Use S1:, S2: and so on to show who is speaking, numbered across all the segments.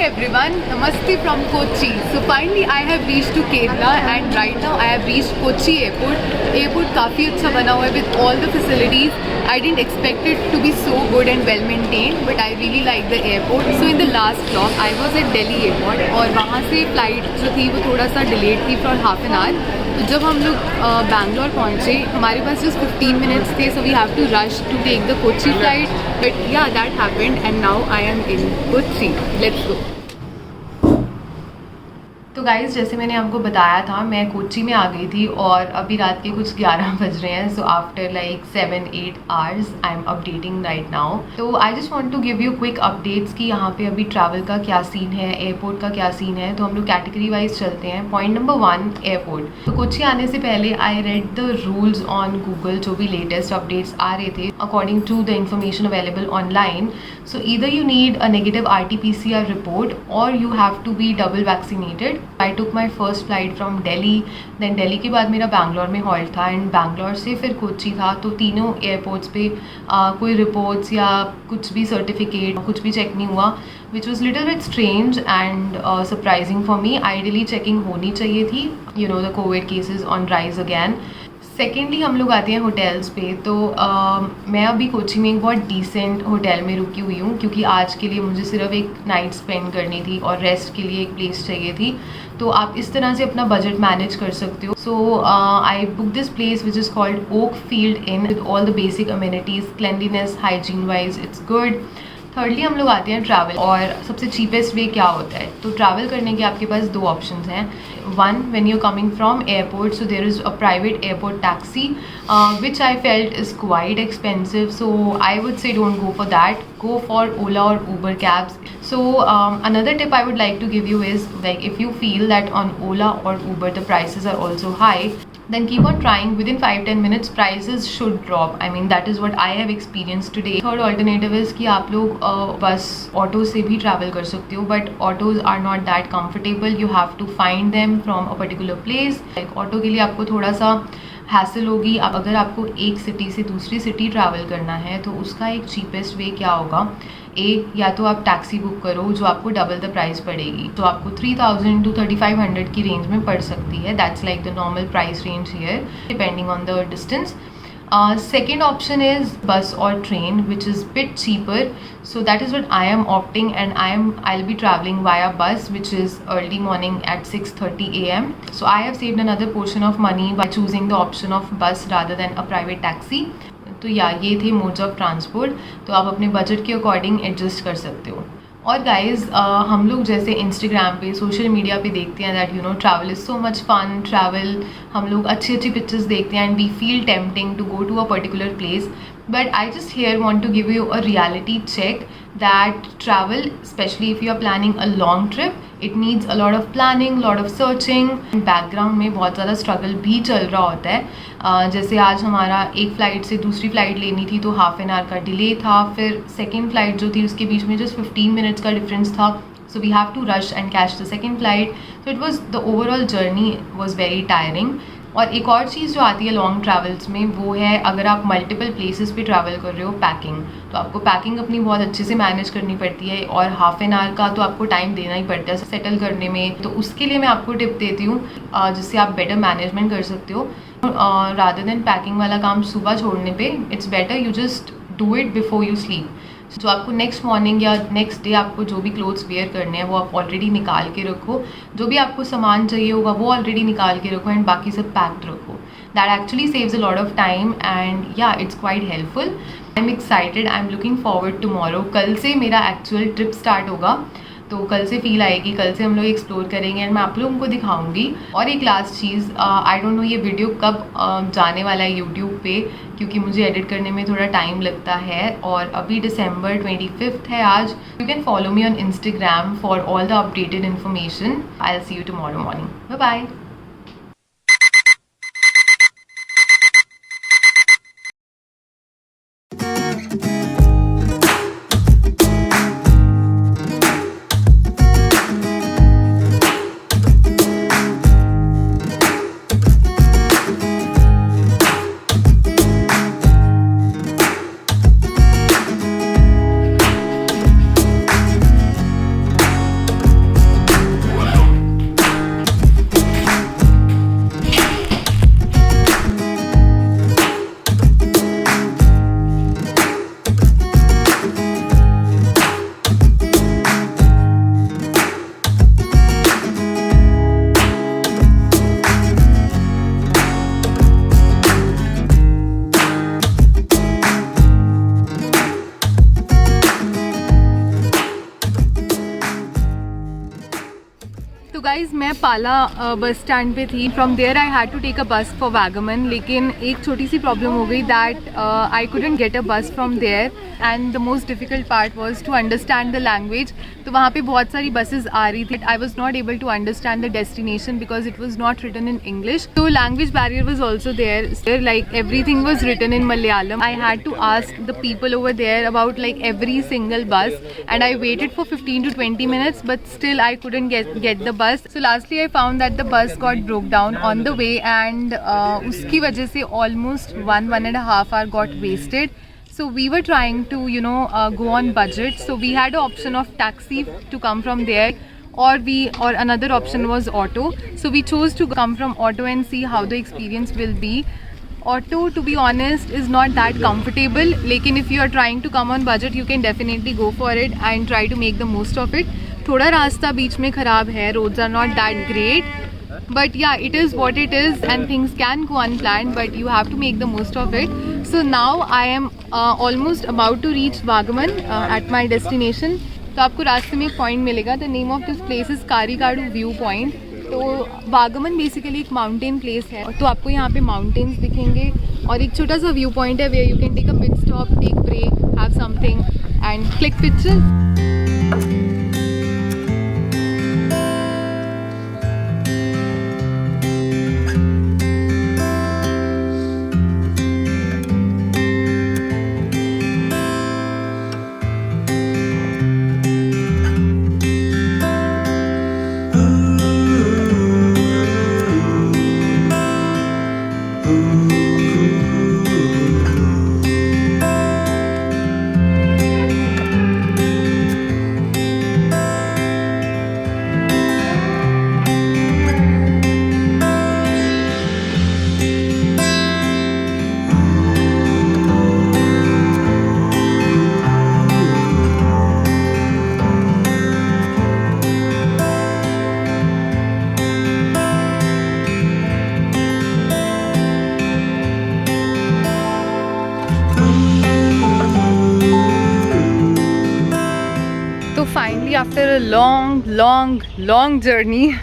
S1: everyone, Namaste from Kochi. So finally I have reached to Kerala and right now I have reached Kochi airport. Airport काफ़ी अच्छा बना हुआ है with all the facilities. I didn't expect it to be so good and well maintained, but I really like the airport. So in the last vlog I was at Delhi airport और वहाँ से flight जो थी वो थोड़ा सा delayed थी for half an hour. तो जब हम लोग बैंगलोर पहुँचे हमारे पास जस्ट 15 minutes थे, so we have to rush to take the Kochi flight. But yeah, that happened and now I am in Kochi. Let's go. तो गाइज़ जैसे मैंने आपको बताया था मैं कोची में आ गई थी और अभी रात के कुछ 11 बज रहे हैं. So after like 7-8 hours I am updating right now. तो I just want to give you quick updates कि यहाँ पे अभी ट्रैवल का क्या सीन है, एयरपोर्ट का क्या सीन है. तो हम लोग कैटेगरी वाइज चलते हैं. Point number 1, airport. तो कोची आने से पहले I read the rules on Google, जो भी लेटेस्ट अपडेट्स आ रहे थे according to the information available online. So either you need a negative RT-PCR report और you have to be double vaccinated. I took my first flight from Delhi. Then Delhi के बाद मेरा बैंगलोर में हॉल्ट था एंड बैंगलोर से फिर कोची था. तो तीनों एयरपोर्ट्स पे कोई रिपोर्ट्स या कुछ भी सर्टिफिकेट कुछ भी चेक नहीं हुआ, which was little bit strange and surprising for me. Ideally checking होनी चाहिए थी. You know the Covid cases on rise again. Secondly हम लोग आते हैं होटल्स पे. तो मैं अभी कोची में एक बहुत डिसेंट होटल में रुकी हुई हूँ क्योंकि आज के लिए मुझे सिर्फ एक नाइट स्पेंड करनी थी और रेस्ट के लिए एक प्लेस चाहिए थी. तो आप इस तरह से अपना बजट मैनेज कर सकते हो. So I book this place which is called Oakfield inn with all the basic amenities, cleanliness, hygiene wise it's good. Thirdly हम लोग आते हैं ट्रैवल और सबसे चीपेस्ट वे क्या होता है. तो ट्रैवल करने के आपके पास 2 ऑप्शंस हैं. One, when you coming from airport, so there is a private airport taxi which I felt is quite expensive. So I would say don't go for that, go for Ola or Uber cabs. So another tip I would like to give you is like if you feel that on Ola or Uber the prices are also high, then keep on trying. Within 5-10 minutes prices should drop. I mean that is what I have experienced today. Third alternative is कि आप लोग बस auto से भी travel कर सकते हो, but autos are not that comfortable. You have to find them from a particular place. Like auto के लिए आपको थोड़ा सा हैसल होगी. अब अगर आपको एक सिटी से दूसरी सिटी ट्रैवल करना है तो उसका एक चीपेस्ट वे क्या होगा, या तो आप टैक्सी बुक करो जो आपको डबल द प्राइस पड़ेगी. तो आपको 3000 to 3500 की रेंज में पड़ सकती है. That's like the normal price range here depending on the distance. Second option is bus or train, which is bit cheaper. So that is what I am opting, and I'll be traveling via bus, which is early morning at 6:30 a.m. So I have saved another portion of money by choosing the option of bus rather than a private taxi. तो या ये थे modes of transport. तो आप अपने budget के according adjust कर सकते हो. और गाइज़ हम लोग जैसे इंस्टाग्राम पे सोशल मीडिया पे देखते हैं that you know travel is so much fun. Travel हम लोग अच्छी अच्छी पिक्चर्स देखते हैं and we feel tempting to go to a particular place. But I just here want to give you a reality check that travel, especially if you are planning a long trip, it needs a lot of planning, lot of searching. Background में बहुत ज़्यादा struggle भी चल रहा होता है. जैसे आज हमारा एक फ़्लाइट से दूसरी फ़्लाइट लेनी थी तो हाफ एन आवर का डिले था. फिर सेकेंड फ़्लाइट जो थी उसके बीच में जस्ट 15 मिनट्स का डिफरेंस था. So we have to rush and catch the second flight. So it was, the overall journey was very tiring. और एक और चीज़ जो आती है लॉन्ग ट्रैवल्स में वो है अगर आप मल्टीपल प्लेसेस पे ट्रैवल कर रहे हो, पैकिंग. तो आपको पैकिंग अपनी बहुत अच्छे से मैनेज करनी पड़ती है और हाफ एन आवर का तो आपको टाइम देना ही पड़ता है सेटल करने में. तो उसके लिए मैं आपको टिप देती हूँ जिससे आप बेटर मैनेजमेंट कर सकते हो. रादर देन पैकिंग वाला काम सुबह छोड़ने पे, it's better you just do it before you sleep. जो आपको नेक्स्ट मॉर्निंग या नेक्स्ट डे आपको जो भी क्लोथ्स वेयर करने हैं वो आप ऑलरेडी निकाल के रखो. जो भी आपको सामान चाहिए होगा वो ऑलरेडी निकाल के रखो एंड बाकी सब पैक्ड रखो. That actually saves a lot of time and yeah it's quite helpful. I am excited, I am looking forward tomorrow. कल से मेरा एक्चुअल ट्रिप स्टार्ट होगा. तो कल से फील आएगी, कल से हम लोग एक्सप्लोर करेंगे एंड मैं आप लोगों को दिखाऊंगी. और एक last cheese, I don't know ये वीडियो कब जाने वाला है यूट्यूब पे क्योंकि मुझे एडिट करने में थोड़ा टाइम लगता है. और अभी December 25th है आज. You can follow me on Instagram for all the updated information. I will see you tomorrow morning. Bye bye. Guys मैं पाला बस स्टैंड पे थी. From there I had to take a bus for वागमन. लेकिन एक छोटी सी problem हो गई that I couldn't get a bus from there and the most difficult part was to understand the language. तो वहाँ पे बहुत सारी बसेज आ रही थी. I was not able to understand the destination because it was not written in English. तो language barrier was also there. Like everything was written in Malayalam. I had to ask the people over there about like every single bus and I waited for 15 to 20 minutes but still I couldn't get the bus. So lastly I found that the bus got broke down on the way and uski wajah se almost 1.5 hour got wasted. So we were trying to go on budget, so we had an option of taxi to come from there or another option was auto. So we chose to come from auto and see how the experience will be. Auto, to be honest, is not that comfortable. लेकिन if you are trying to come on budget, you can definitely go for it and try to make the most of it. थोड़ा रास्ता बीच में ख़राब है. Roads are not that great. But yeah, it is what it is and things can go unplanned, but you have to make the most of it. So now I am almost about to reach Vagaman at my destination. तो आपको रास्ते में एक point मिलेगा. The name of this place is Karikkadu view point. तो Vagamon basically एक mountain place है. तो आपको यहाँ पे माउंटेन्स दिखेंगे और एक छोटा सा व्यू पॉइंट है where you can take a pit stop, take break, have something and click pictures. Finally, after a long journey,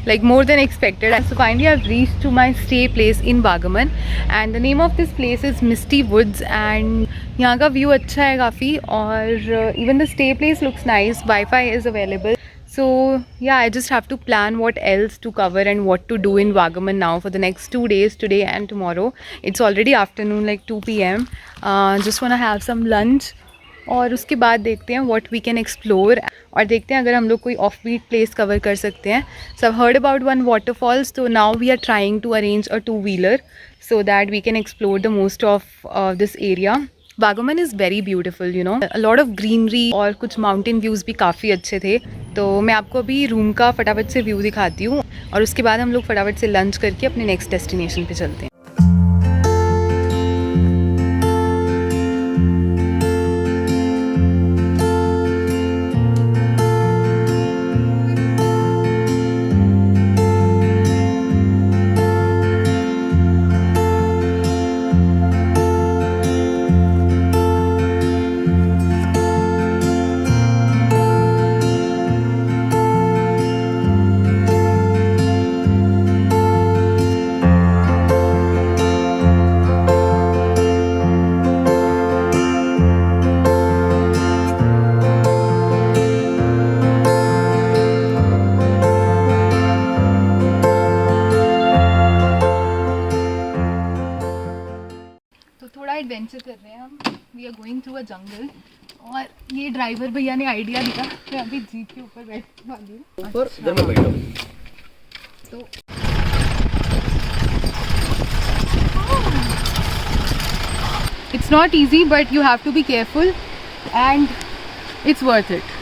S1: like more than expected, so finally I've reached to my stay place in Vagaman and the name of this place is Misty Woods and यहाँ का view अच्छा है काफ़ी और even the stay place looks nice. Wi-Fi is available. So yeah, I just have to plan what else to cover and what to do in Vagaman now for the next 2 days, today and tomorrow. It's already afternoon, like 2 PM. Just wanna have some lunch और उसके बाद देखते हैं what we can explore और देखते हैं अगर हम लोग कोई ऑफ बीट प्लेस कवर कर सकते हैं. So I heard about one waterfalls, तो now we are trying to arrange a 2-wheeler so that we can explore the most of this area. Vagamon is very beautiful, you know, lot of greenery और कुछ mountain views भी काफ़ी अच्छे थे. तो मैं आपको अभी रूम का फटाफट से व्यू दिखाती हूँ और उसके बाद हम लोग फटाफट से लंच करके अपने नेक्स्ट डेस्टिनेशन पे चलते हैं. एडवेंचर कर रहे हैं हम. We are going through a jungle और ये ड्राइवर भैया ने आइडिया दिया. मैं अभी जीप के ऊपर बैठने वाली हूँ. ऊपर इधर मैं बैठा हूँ. तो it's not easy but you have to be careful and it's worth it.